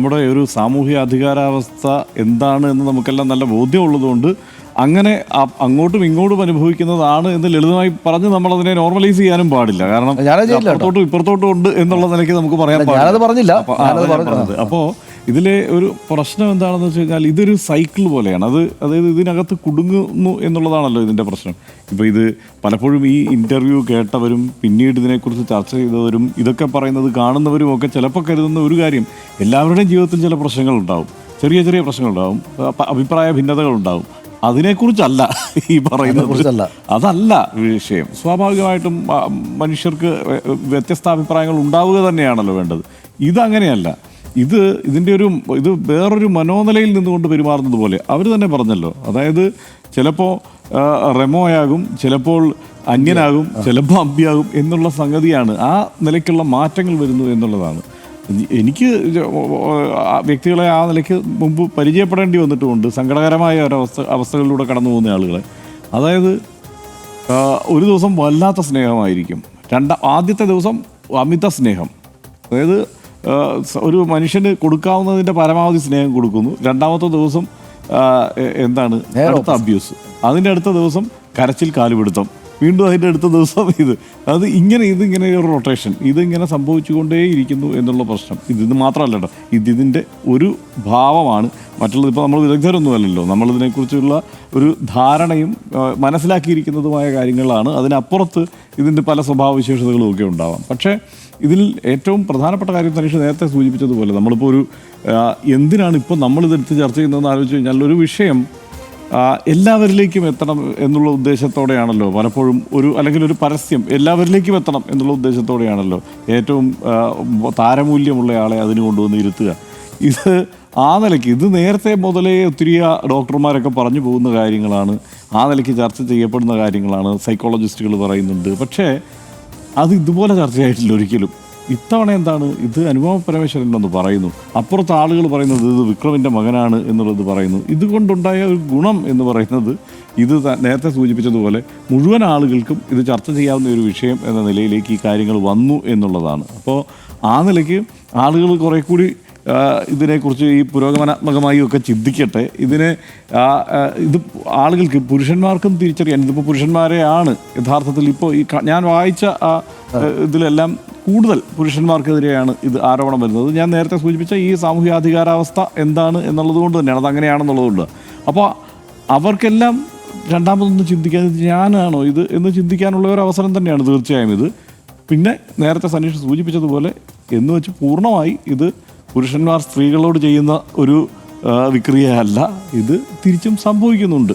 നമ്മുടെ ഒരു സാമൂഹ്യ അധികാരാവസ്ഥ എന്താണ് എന്ന് നമുക്കെല്ലാം നല്ല ബോധ്യമുള്ളതുകൊണ്ട് അങ്ങനെ അങ്ങോട്ടും ഇങ്ങോട്ടും അനുഭവിക്കുന്നതാണ് എന്ന് ലളിതമായി പറഞ്ഞ് നമ്മളതിനെ നോർമലൈസ് ചെയ്യാനും പാടില്ല. കാരണം അപ്പുറത്തോട്ടും ഇപ്പുറത്തോട്ടും ഉണ്ട് എന്നുള്ള നിലയ്ക്ക് നമുക്ക് പറയാൻ പാടില്ല. അപ്പോൾ ഇതിലെ ഒരു പ്രശ്നം എന്താണെന്ന് വെച്ച് കഴിഞ്ഞാൽ ഇതൊരു സൈക്കിൾ പോലെയാണ്. അതായത് ഇതിനകത്ത് കുടുങ്ങുന്നു എന്നുള്ളതാണല്ലോ ഇതിൻ്റെ പ്രശ്നം. ഇപ്പോൾ ഇത് പലപ്പോഴും ഈ ഇൻ്റർവ്യൂ കേട്ടവരും പിന്നീട് ഇതിനെക്കുറിച്ച് ചർച്ച ചെയ്തവരും ഇതൊക്കെ പറയുന്നത് കാണുന്നവരും ഒക്കെ ചിലപ്പോൾ കരുതുന്ന ഒരു കാര്യം, എല്ലാവരുടെയും ജീവിതത്തിൽ ചില പ്രശ്നങ്ങളുണ്ടാവും, ചെറിയ ചെറിയ പ്രശ്നങ്ങളുണ്ടാവും, അഭിപ്രായ ഭിന്നതകളുണ്ടാവും. അതിനെക്കുറിച്ചല്ല ഈ പറയുന്നത്, അതല്ല വിഷയം. സ്വാഭാവികമായിട്ടും മനുഷ്യർക്ക് വ്യത്യസ്ത അഭിപ്രായങ്ങൾ ഉണ്ടാവുക തന്നെയാണല്ലോ വേണ്ടത്. ഇതങ്ങനെയല്ല. ഇത് വേറൊരു മനോനിലയിൽ നിന്നുകൊണ്ട് പെരുമാറുന്നത് പോലെ അവർ തന്നെ പറഞ്ഞല്ലോ. അതായത് ചിലപ്പോൾ റെമോയാകും, ചിലപ്പോൾ അന്യനാകും, ചിലപ്പോൾ അമ്പിയാകും എന്നുള്ള സംഗതിയാണ്. ആ നിലയ്ക്കുള്ള മാറ്റങ്ങൾ വരുന്നു എന്നുള്ളതാണ്. എനിക്ക് വ്യക്തികളെ ആ നിലയ്ക്ക് മുമ്പ് പരിചയപ്പെടേണ്ടി വന്നിട്ടുമുണ്ട്, സങ്കടകരമായ അവസ്ഥകളിലൂടെ കടന്നു പോകുന്ന ആളുകളെ. അതായത് ഒരു ദിവസം വല്ലാത്ത സ്നേഹമായിരിക്കും, ആദ്യത്തെ ദിവസം അമിത സ്നേഹം. അതായത് ഒരു മനുഷ്യന് കൊടുക്കാവുന്നതിൻ്റെ പരമാവധി സ്നേഹം കൊടുക്കുന്നു. രണ്ടാമത്തെ ദിവസം എന്താണ് അടുത്ത അബ്യൂസ്, അതിൻ്റെ അടുത്ത ദിവസം കരച്ചിൽ, കാലുപിടുത്തം, വീണ്ടും അതിൻ്റെ അടുത്ത ദിവസം ഇതിങ്ങനെ ഒരു റൊട്ടേഷൻ, ഇതിങ്ങനെ സംഭവിച്ചുകൊണ്ടേയിരിക്കുന്നു എന്നുള്ള പ്രശ്നം. ഇത് മാത്രമല്ല കേട്ടോ, ഇതിൻ്റെ ഒരു ഭാവമാണ്. മറ്റുള്ളത് ഇപ്പോൾ നമ്മൾ വിദഗ്ധരൊന്നുമല്ലല്ലോ, നമ്മളിതിനെക്കുറിച്ചുള്ള ഒരു ധാരണയും മനസ്സിലാക്കിയിരിക്കുന്നതുമായ കാര്യങ്ങളാണ്. അതിനപ്പുറത്ത് ഇതിൻ്റെ പല സ്വഭാവവിശേഷതകളും ഒക്കെ ഉണ്ടാവാം. പക്ഷേ ഇതിൽ ഏറ്റവും പ്രധാനപ്പെട്ട കാര്യം തനിഷ് നേരത്തെ സൂചിപ്പിച്ചതുപോലെ, നമ്മളിപ്പോൾ എന്തിനാണ് ഇപ്പോൾ നമ്മളിതെടുത്ത് ചർച്ച ചെയ്യുന്നതെന്ന് ആലോചിച്ച് കഴിഞ്ഞാൽ, ഒരു വിഷയം എല്ലാവരിലേക്കും എത്തണം എന്നുള്ള ഉദ്ദേശത്തോടെയാണല്ലോ പലപ്പോഴും അല്ലെങ്കിൽ ഒരു പരസ്യം എല്ലാവരിലേക്കും എത്തണം എന്നുള്ള ഉദ്ദേശത്തോടെയാണല്ലോ ഏറ്റവും താരമൂല്യമുള്ള ആളെ അതിന് കൊണ്ടുവന്ന് ഇരുത്തുക. ഇത് ആ നിലയ്ക്ക് ഇത് നേരത്തെ മുതലേ ഒത്തിരി ഡോക്ടർമാരൊക്കെ പറഞ്ഞു പോകുന്ന കാര്യങ്ങളാണ്, ആ നിലയ്ക്ക് ചർച്ച ചെയ്യപ്പെടുന്ന കാര്യങ്ങളാണ്, സൈക്കോളജിസ്റ്റുകൾ പറയുന്നുണ്ട്. പക്ഷേ അത് ഇതുപോലെ ചർച്ചയായിട്ടില്ല ഒരിക്കലും. ഇത്തവണ എന്താണ്, ഇത് അനുപമ പരമേശ്വരനെന്ന് പറയുന്നു, അപ്പുറത്ത് ആളുകൾ പറയുന്നത് ഇത് വിക്രമിൻ്റെ മകനാണ് എന്നുള്ളത് പറയുന്നു. ഇതുകൊണ്ടുണ്ടായ ഒരു ഗുണം എന്ന് പറയുന്നത്, ഇത് നേരത്തെ സൂചിപ്പിച്ചതുപോലെ മുഴുവൻ ആളുകൾക്കും ഇത് ചർച്ച ചെയ്യാവുന്ന ഒരു വിഷയം എന്ന നിലയിലേക്ക് ഈ കാര്യങ്ങൾ വന്നു എന്നുള്ളതാണ്. അപ്പോൾ ആ നിലയ്ക്ക് ആളുകൾ കുറേ കൂടി ഇതിനെക്കുറിച്ച് ഈ പുരോഗമനാത്മകമായി ഒക്കെ ചിന്തിക്കട്ടെ. ഇത് ആളുകൾക്ക്, പുരുഷന്മാർക്കും തിരിച്ചറിയാൻ, ഇതിപ്പോൾ പുരുഷന്മാരെയാണ് യഥാർത്ഥത്തിൽ ഇപ്പോൾ ഞാൻ വായിച്ച ഇതിലെല്ലാം കൂടുതൽ പുരുഷന്മാർക്കെതിരെയാണ് ഇത് ആരോപണം വരുന്നത്. ഞാൻ നേരത്തെ സൂചിപ്പിച്ച ഈ സാമൂഹ്യാധികാരാവസ്ഥ എന്താണ് എന്നുള്ളത് കൊണ്ട് തന്നെയാണ്, അതങ്ങനെയാണെന്നുള്ളതുകൊണ്ട്. അപ്പോൾ അവർക്കെല്ലാം രണ്ടാമതൊന്നും ചിന്തിക്കാൻ, ഞാനാണോ ഇത് എന്ന് ചിന്തിക്കാനുള്ള ഒരു അവസരം തന്നെയാണ് തീർച്ചയായും ഇത്. പിന്നെ നേരത്തെ സനീഷ് സൂചിപ്പിച്ചതുപോലെ എന്ന് വെച്ച് പൂർണ്ണമായി ഇത് പുരുഷന്മാർ സ്ത്രീകളോട് ചെയ്യുന്ന ഒരു വിക്രിയയല്ല, ഇത് തിരിച്ചും സംഭവിക്കുന്നുണ്ട്.